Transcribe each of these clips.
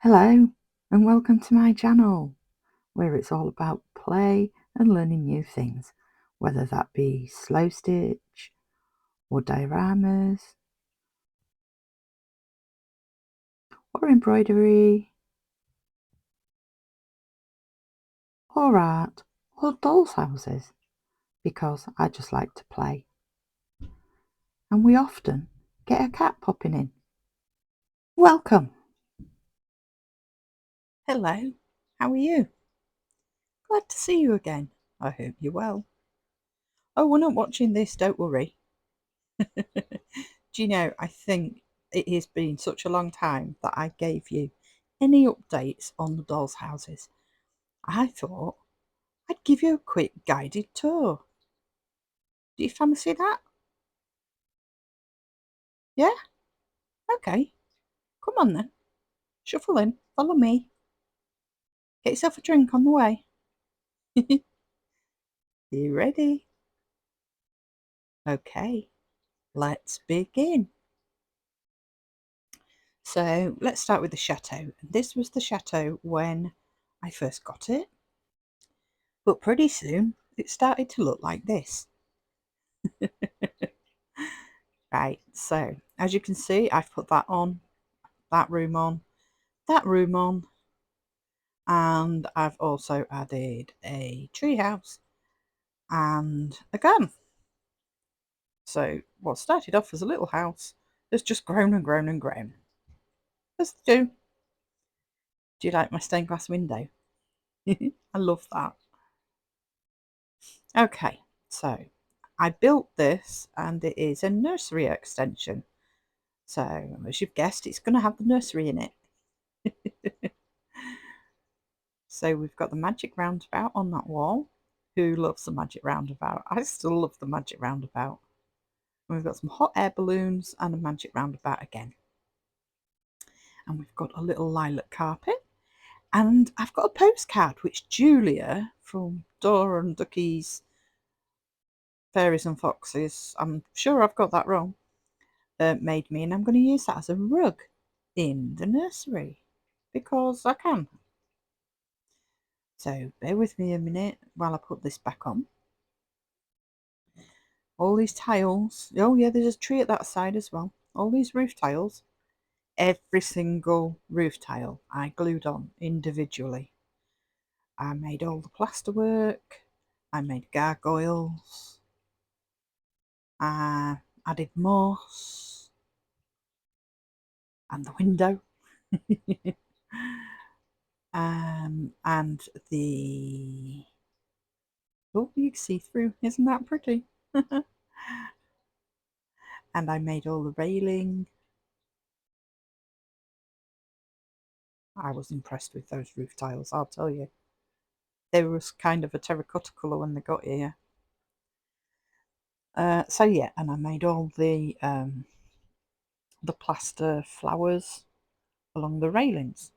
Hello and welcome to my channel where it's all about play and learning new things, whether that be slow stitch or dioramas or embroidery or art or dolls' houses, because I just like to play. And we often get a cat popping in. Welcome! Hello, how are you? Glad to see you again. I hope you're well. Oh, we're not watching this, don't worry. Do you know, I think it has been such a long time that I gave you any updates on the dolls' houses. I thought I'd give you a quick guided tour. Do you fancy that? Yeah? Okay. Come on then. Shuffle in. Follow me. Get yourself a drink on the way. You ready? Okay. Let's begin. So let's start with the chateau. This was the chateau when I first got it. But pretty soon it started to look like this. Right, so as you can see, I've put that on, that room on, that room on, and I've also added a treehouse and a garden. So what started off as a little house has just grown and grown and grown. As they do. Do you like my stained glass window? I love that. Okay, so I built this and it is a nursery extension. So as you've guessed, it's going to have the nursery in it. So we've got the magic roundabout on that wall. Who loves the magic roundabout? I still love the magic roundabout. And we've got some hot air balloons and a magic roundabout again. And we've got a little lilac carpet. And I've got a postcard which Julia from Dora and Ducky's Fairies and Foxes, I'm sure I've got that wrong, made me. And I'm going to use that as a rug in the nursery because I can. So bear with me a minute while I put this back on. All these tiles. Oh yeah, there's a tree at that side as well. All these roof tiles. Every single roof tile I glued on individually. I made all the plasterwork. I made gargoyles. I added moss. And the window. And the... Oh, you can see through. Isn't that pretty? And I made all the railing. I was impressed with those roof tiles, I'll tell you. They were kind of a terracotta colour when they got here. So yeah, and I made all the plaster flowers along the railings.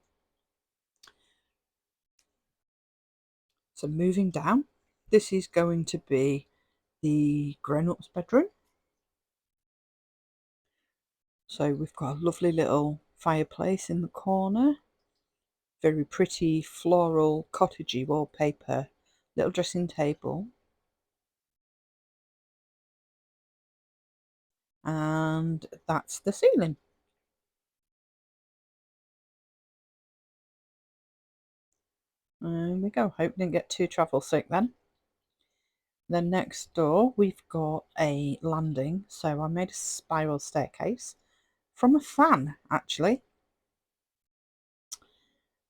So moving down, this is going to be the grown-ups bedroom. So we've got a lovely little fireplace in the corner, very pretty floral cottagey wallpaper, little dressing table, and that's the ceiling. There we go. Hope didn't get too travel sick then. Then next door we've got a landing, so I made a spiral staircase from a fan actually,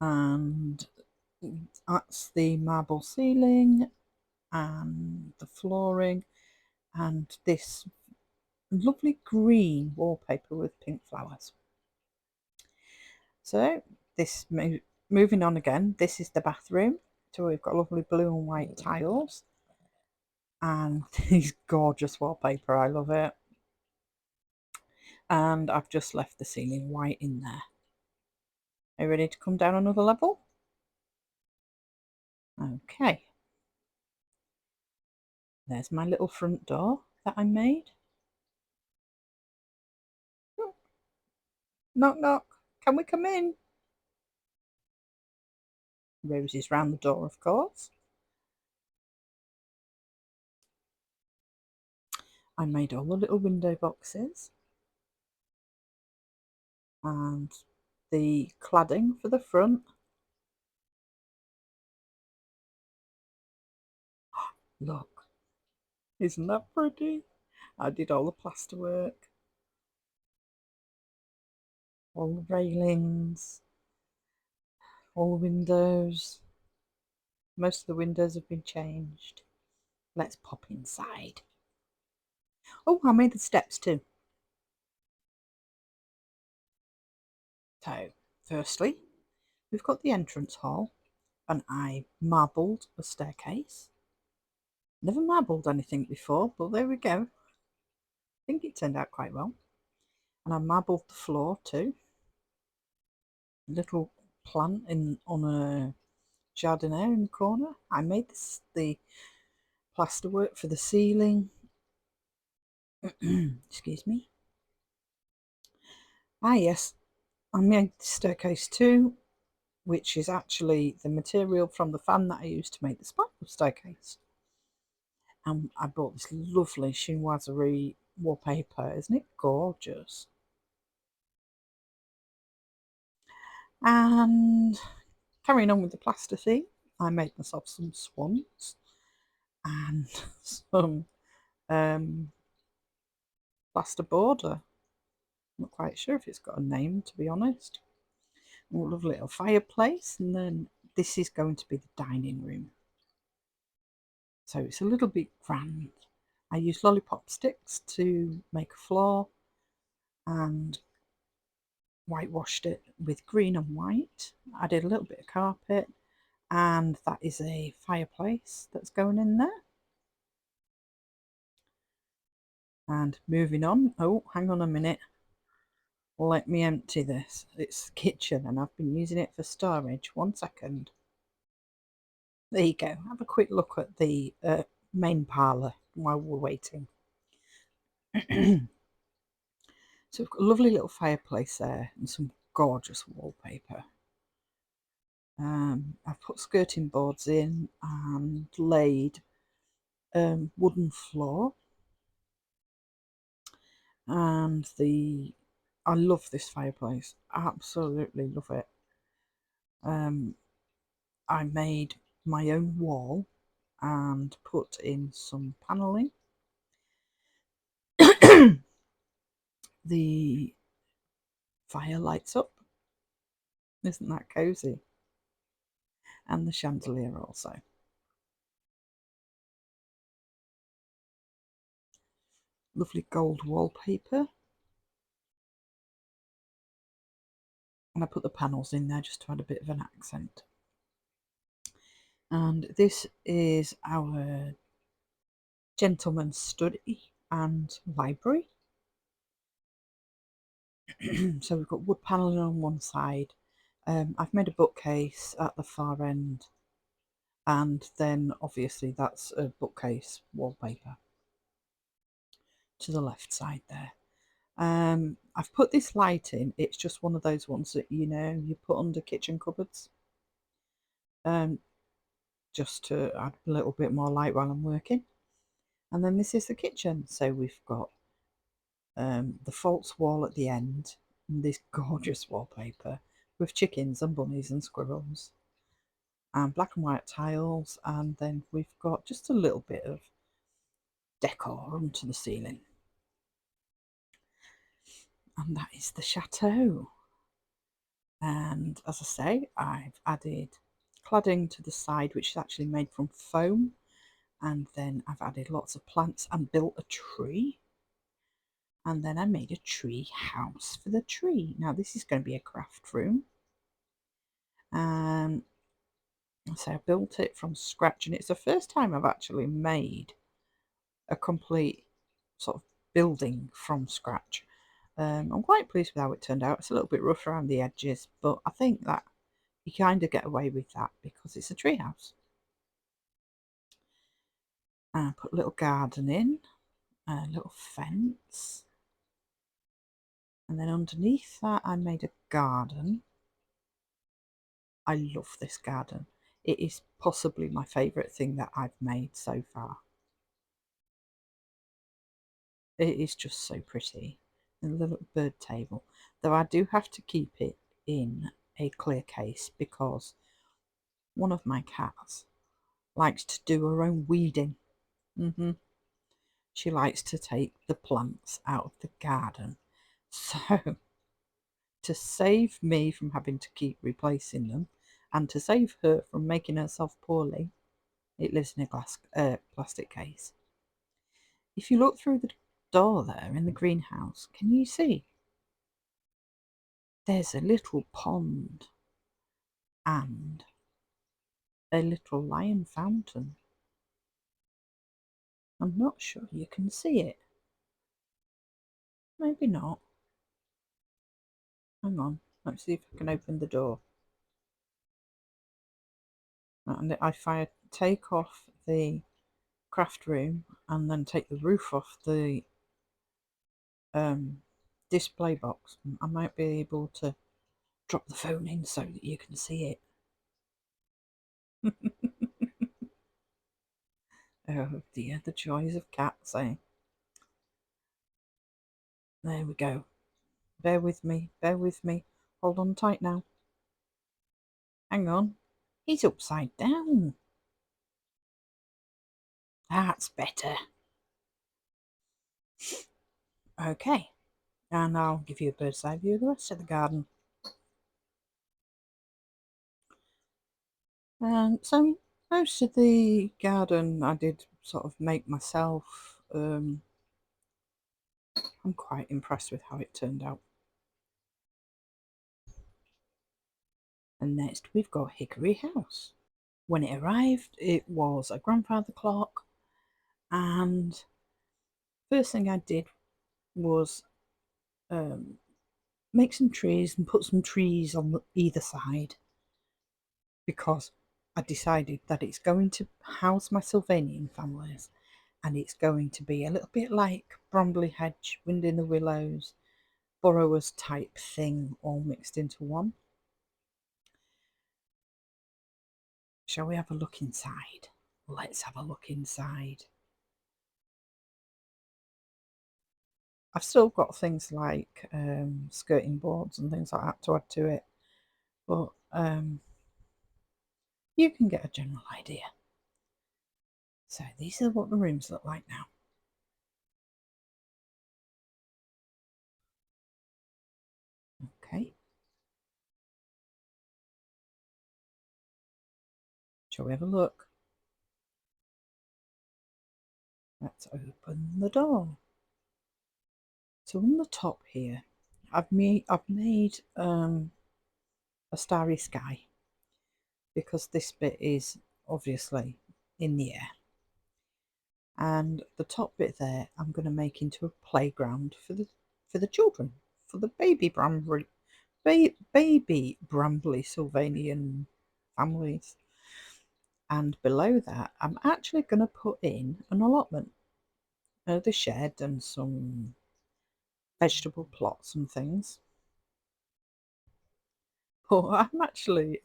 and that's the marble ceiling and the flooring and this lovely green wallpaper with pink flowers. So this moving on again, this is the bathroom. So we've got lovely blue and white tiles and these gorgeous wallpaper. I love it. And I've just left the ceiling white in there. Are you ready to come down another level? Okay. There's my little front door that I made. Knock knock. Can we come in? Roses round the door, of course. I made all the little window boxes and the cladding for the front. Look, isn't that pretty? I did all the plasterwork, all the railings, all the windows. Most of the windows have been changed. Let's pop inside. Oh, I made the steps too. So, firstly, we've got the entrance hall, and I marbled a staircase. Never marbled anything before, but there we go. I think it turned out quite well. And I marbled the floor too. A little plant on a jardiniere in the corner. I made the plasterwork for the ceiling. Excuse me. Ah, yes, I made the staircase too, which is actually the material from the fan that I used to make the spiral staircase. And I bought this lovely chinoiserie wallpaper. Isn't it gorgeous? And carrying on with the plaster theme, I made myself some swans and some plaster border. I'm not quite sure if it's got a name, to be honest. A lovely little fireplace, and then this is going to be the dining room. So it's a little bit grand. I used lollipop sticks to make a floor and whitewashed it with green and white. I did a little bit of carpet, and that is a fireplace that's going in there. And moving on, oh, hang on a minute. Let me empty this. It's the kitchen and I've been using it for storage. 1 second. There you go. Have a quick look at the main parlour while we're waiting. So we've got a lovely little fireplace there and some gorgeous wallpaper. I've put skirting boards in and laid wooden floor. And I love this fireplace. Absolutely love it. I made my own wall and put in some panelling. The fire lights up. Isn't that cozy? And the chandelier also. Lovely gold wallpaper. And I put the panels in there just to add a bit of an accent. And this is our gentleman's study and library. So we've got wood panelling on one side. I've made a bookcase at the far end, and then obviously that's a bookcase wallpaper to the left side there. I've put this light in. It's just one of those ones that you put under kitchen cupboards, just to add a little bit more light while I'm working. And then this is the kitchen. So we've got the false wall at the end, and this gorgeous wallpaper with chickens and bunnies and squirrels, and black and white tiles, and then we've got just a little bit of decor onto the ceiling. And that is the chateau. And as I say, I've added cladding to the side, which is actually made from foam, and then I've added lots of plants and built a tree. And then I made a tree house for the tree. Now this is going to be a craft room. So I built it from scratch, and it's the first time I've actually made a complete sort of building from scratch. I'm quite pleased with how it turned out. It's a little bit rough around the edges, but I think that you kind of get away with that because it's a treehouse. And I put a little garden in, a little fence, and then underneath that I made a garden. I love this garden. It is possibly my favourite thing that I've made so far. It is just so pretty. And the little bird table. Though I do have to keep it in a clear case because one of my cats likes to do her own weeding. She likes to take the plants out of the garden. So, to save me from having to keep replacing them and to save her from making herself poorly, it lives in a plastic case. If you look through the door there in the greenhouse, can you see? There's a little pond and a little lion fountain. I'm not sure you can see it. Maybe not. Hang on, let's see if I can open the door. And if I take off the craft room and then take the roof off the display box, I might be able to drop the phone in so that you can see it. Oh dear, the joys of cats, eh? There we go. Bear with me, bear with me. Hold on tight now. Hang on. He's upside down. That's better. Okay, and I'll give you a bird's eye view of the rest of the garden. So most of the garden I did sort of make myself. I'm quite impressed with how it turned out. And next we've got Hickory House. When it arrived, it was a grandfather clock, and first thing I did was make some trees and put some trees on either side because I decided that it's going to house my Sylvanian families and it's going to be a little bit like Bromley Hedge, Wind in the Willows, Borrowers type thing all mixed into one. Shall we have a look inside? Let's have a look inside. I've still got things like skirting boards and things like that to add to it, but you can get a general idea. So these are what the rooms look like now. Okay. Shall we have a look? Let's open the door. So on the top here, I've made a starry sky because this bit is obviously in the air, and the top bit there I'm going to make into a playground for the children, for the baby Brambly Sylvanian families. And below that, I'm actually going to put in an allotment, the shed and some vegetable plots and things. Oh, I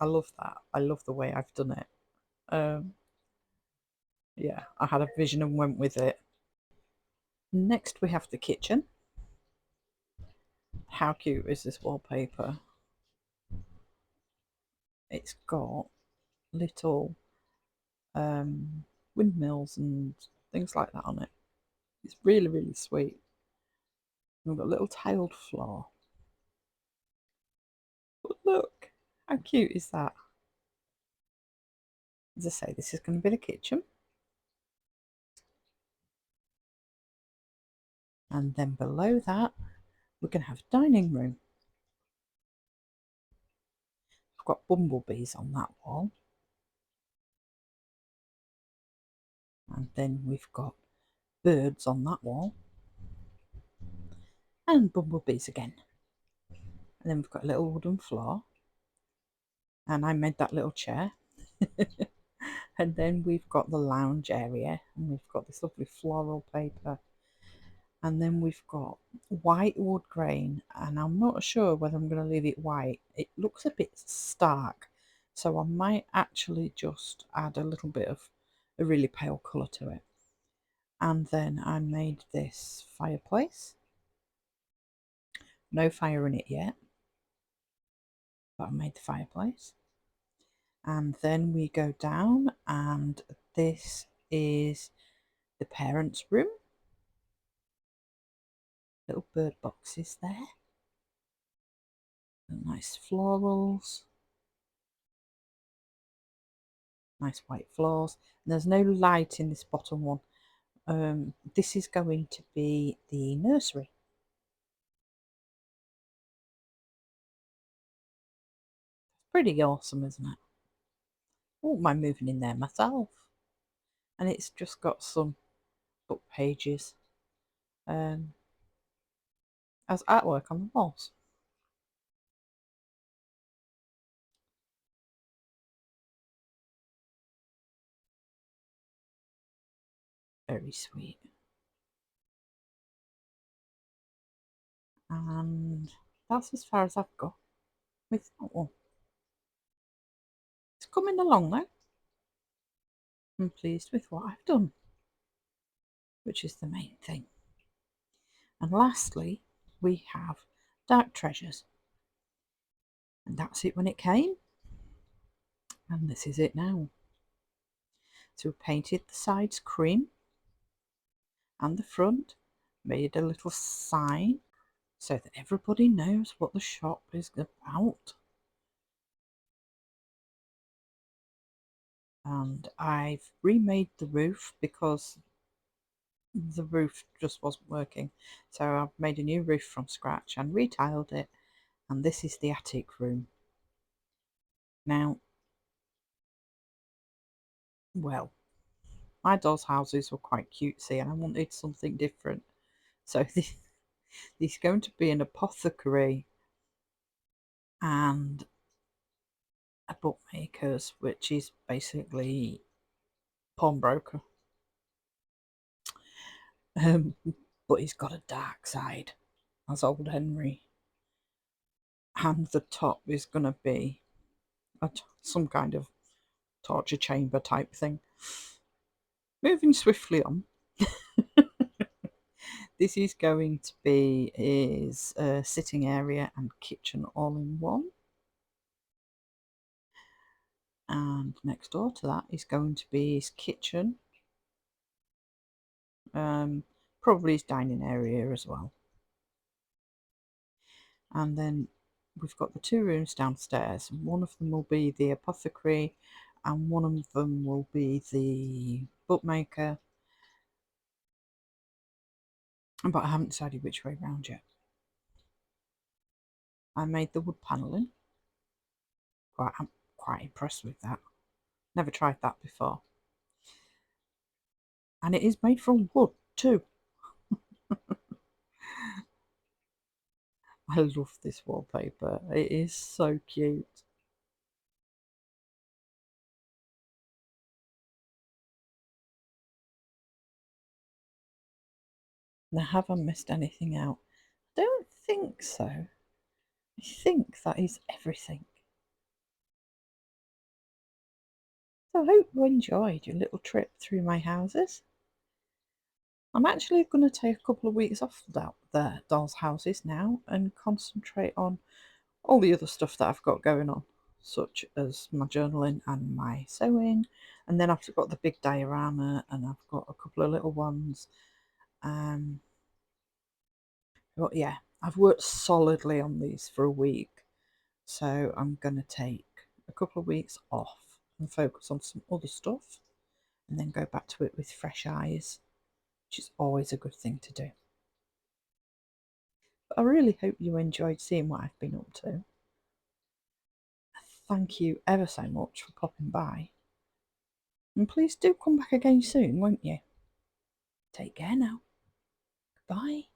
love that. I love the way I've done it. Yeah, I had a vision and went with it. Next, we have the kitchen. How cute is this wallpaper? It's got little windmills and things like that on it. It's really, really sweet. We've got a little tiled floor. But look, how cute is that? As I say, this is going to be the kitchen. And then below that, we're going to have a dining room. I've got bumblebees on that wall. And then we've got birds on that wall. And bumblebees again. And then we've got a little wooden floor. And I made that little chair. And then we've got the lounge area. And we've got this lovely floral paper. And then we've got white wood grain. And I'm not sure whether I'm going to leave it white. It looks a bit stark. So I might actually just add a little bit of a really pale colour to it. And then I made this fireplace. No fire in it yet, but I made the fireplace. And then we go down, and this is the parents' room. Little bird boxes there. And nice florals. Nice white floors. And there's no light in this bottom one. This is going to be the nursery. Pretty awesome, isn't it? I wouldn't mind moving in there myself. And it's just got some book pages as artwork on the walls. Very sweet. And that's as far as I've got with that one. It's coming along though. I'm pleased with what I've done, which is the main thing. And lastly, we have Dark Treasures. And that's it when it came. And this is it now. So we painted the sides cream and the front, made a little sign so that everybody knows what the shop is about. And I've remade the roof because the roof just wasn't working. So I've made a new roof from scratch and retiled it. And this is the attic room. Now, well, my doll's houses were quite cutesy and I wanted something different. So this is going to be an apothecary and a bookmaker's, which is basically pawnbroker. But he's got a dark side, as old Henry. And the top is going to be some kind of torture chamber type thing. Moving swiftly on. This is going to be his sitting area and kitchen all in one. And next door to that is going to be his kitchen. Probably his dining area as well. And then we've got the 2 rooms downstairs. One of them will be the apothecary and one of them will be the bookmaker. But I haven't decided which way round yet. I made the wood panelling. I'm quite impressed with that. Never tried that before. And it is made from wood too. I love this wallpaper. It is so cute. Now, have I missed anything out? I don't think so. I think that is everything. So I hope you enjoyed your little trip through my houses. I'm actually going to take a couple of weeks off the dolls' houses now and concentrate on all the other stuff that I've got going on, such as my journaling and my sewing. And then I've got the big diorama and I've got a couple of little ones. But yeah, I've worked solidly on these for a week. So I'm going to take a couple of weeks off and focus on some other stuff and then go back to it with fresh eyes, which is always a good thing to do. But I really hope you enjoyed seeing what I've been up to. Thank you ever so much for popping by. And please do come back again soon, won't you? Take care now. Bye.